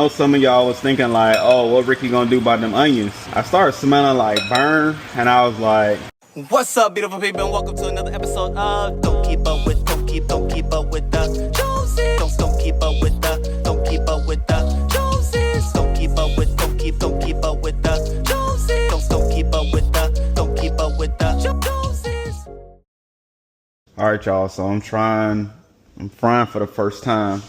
I know some of y'all was thinking like, oh, what Ricky gonna do about them onions? I started smelling like burn, and I was like, what's up, beautiful people, and welcome to another episode of Don't Keep Up with the Joneses. Don't keep up with the Joneses. Don't keep up with the Joneses. Don't keep up with the Joneses. Don't keep up with the Joneses. all right, y'all. So I'm frying for the first time.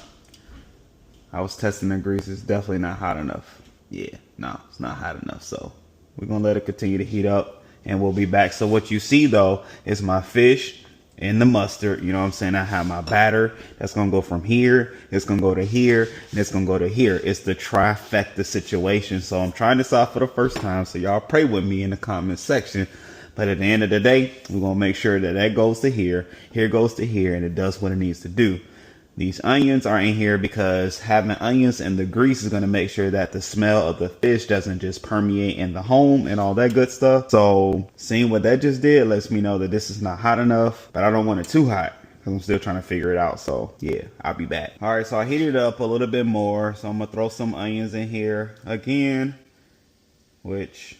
I was testing the grease. It's definitely not hot enough. Yeah, no, it's not hot enough. So we're gonna let it continue to heat up, and we'll be back. So what you see though is my fish and the mustard. You know what I'm saying? I have my batter that's gonna go from here, it's gonna go to here, and it's gonna go to here. It's the trifecta situation. So I'm trying this out for the first time, so y'all pray with me in the comment section. But at the end of the day, we're gonna make sure that that goes to here goes to here, and it does what it needs to do. These onions are in here because having onions and the grease is going to make sure that the smell of the fish doesn't just permeate in the home and all that good stuff. So seeing what that just did lets me know that this is not hot enough, but I don't want it too hot because I'm still trying to figure it out. So yeah, I'll be back. All right, so I heated it up a little bit more. So I'm going to throw some onions in here again, which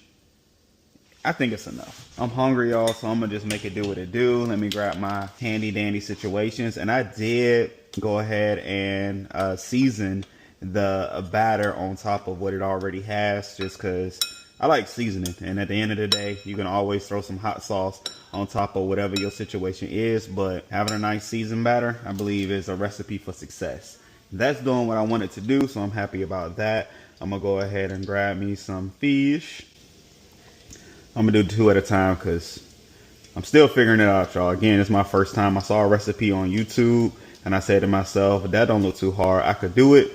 I think it's enough. I'm hungry, y'all, so I'm gonna just make it do what it do. Let me grab my handy dandy situations. And I did go ahead and season the batter on top of what it already has, just because I like seasoning. And at the end of the day, you can always throw some hot sauce on top of whatever your situation is. But having a nice seasoned batter, I believe, is a recipe for success. That's doing what I wanted to do, so I'm happy about that. I'm gonna go ahead and grab me some fish. I'm gonna do 2 at a time because I'm still figuring it out, y'all. Again, it's my first time. I saw a recipe on YouTube and I said to myself, that don't look too hard. I could do it.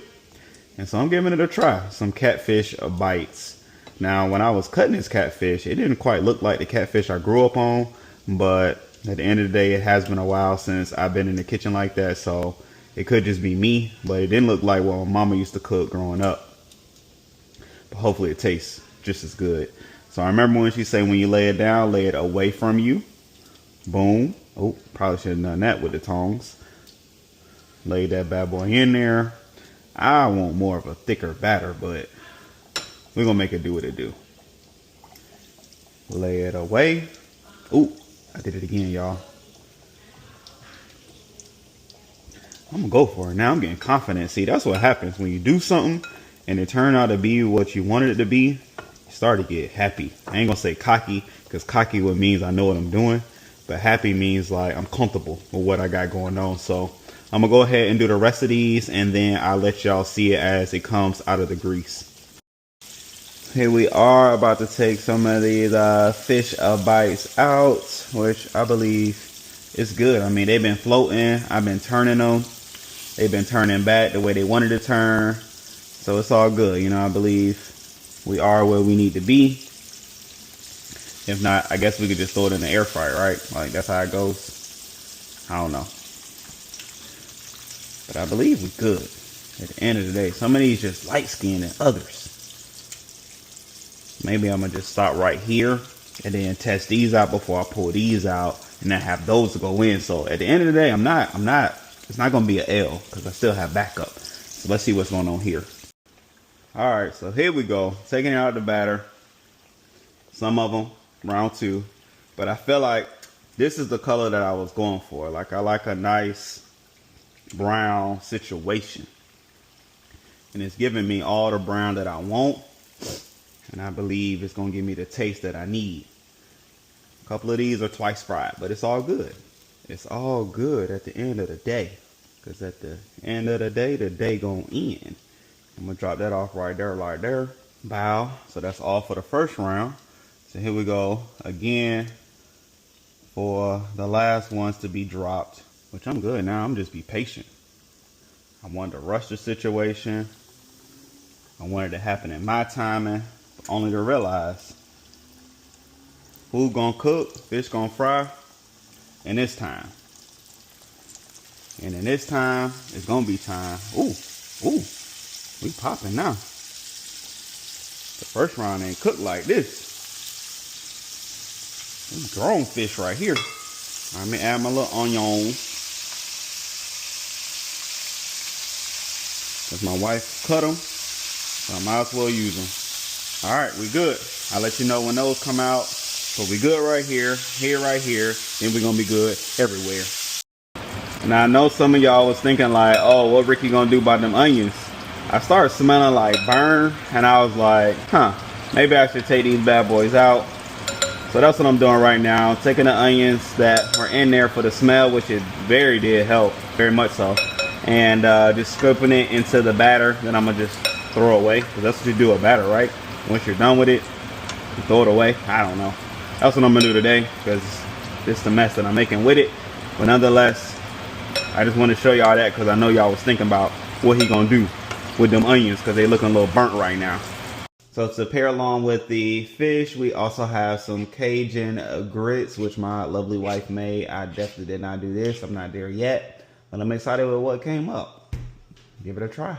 And so I'm giving it a try. Some catfish bites. Now, when I was cutting this catfish, it didn't quite look like the catfish I grew up on. But at the end of the day, it has been a while since I've been in the kitchen like that. So it could just be me. But it didn't look like what my mama used to cook growing up. But hopefully it tastes just as good. So I remember when she said, when you lay it down, lay it away from you. Boom. Oh, probably should have done that with the tongs. Lay that bad boy in there. I want more of a thicker batter, but we're going to make it do what it do. Lay it away. Oh, I did it again, y'all. I'm going to go for it. Now I'm getting confident. See, that's what happens when you do something and it turned out to be what you wanted it to be. Start to get happy. I ain't gonna say cocky, because cocky what means I know what I'm doing, but happy means like I'm comfortable with what I got going on. So I'm gonna go ahead and do the rest of these, and then I'll let y'all see it as it comes out of the grease. Here we are about to take some of these fish bites out, which I believe is good. I mean, they've been floating. I've been turning them. They've been turning back the way they wanted to turn. So it's all good. You know, I believe we are where we need to be. If not, I guess we could just throw it in the air fryer, right? Like, that's how it goes. I don't know. But I believe we're good. At the end of the day, some of these just light skinned than others. Maybe I'm gonna just stop right here and then test these out before I pull these out and then have those to go in. So at the end of the day, it's not gonna be an L because I still have backup. So let's see what's going on here. All right, so here we go. Taking it out of the batter. Some of them, round 2. But I feel like this is the color that I was going for. Like, I like a nice brown situation. And it's giving me all the brown that I want. And I believe it's going to give me the taste that I need. A couple of these are twice fried, but it's all good. It's all good at the end of the day. Because at the end of the day going to end. I'm going to drop that off right there. Bow. So that's all for the first round. So here we go again for the last ones to be dropped, which I'm good now. I'm just be patient. I wanted to rush the situation. I wanted it to happen in my timing, only to realize food gonna cook, fish gonna fry in this time. And in this time, it's gonna be time. Ooh. We popping now. The first round ain't cooked like this. Them grown fish right here. Let me add my little onion. Because my wife cut them. So I might as well use them. All right, we good. I'll let you know when those come out. But we good right here, right here. Then we're gonna be good everywhere. Now I know some of y'all was thinking like, oh, what Ricky gonna do about them onions? I started smelling like burn, and I was like, maybe I should take these bad boys out. So that's what I'm doing right now. Taking the onions that were in there for the smell, which it very did help, very much so. And just scooping it into the batter. Then I'm gonna just throw it away, because that's what you do with batter, right? Once you're done with it, you throw it away. I don't know. That's what I'm gonna do today, because this is the mess that I'm making with it. But nonetheless, I just want to show y'all that, because I know y'all was thinking about what he gonna do with them onions, because they looking a little burnt right now. So to pair along with the fish, we also have some Cajun grits, which my lovely wife made. I definitely did not do this. I'm not there yet, but I'm excited with what came up. Give it a try.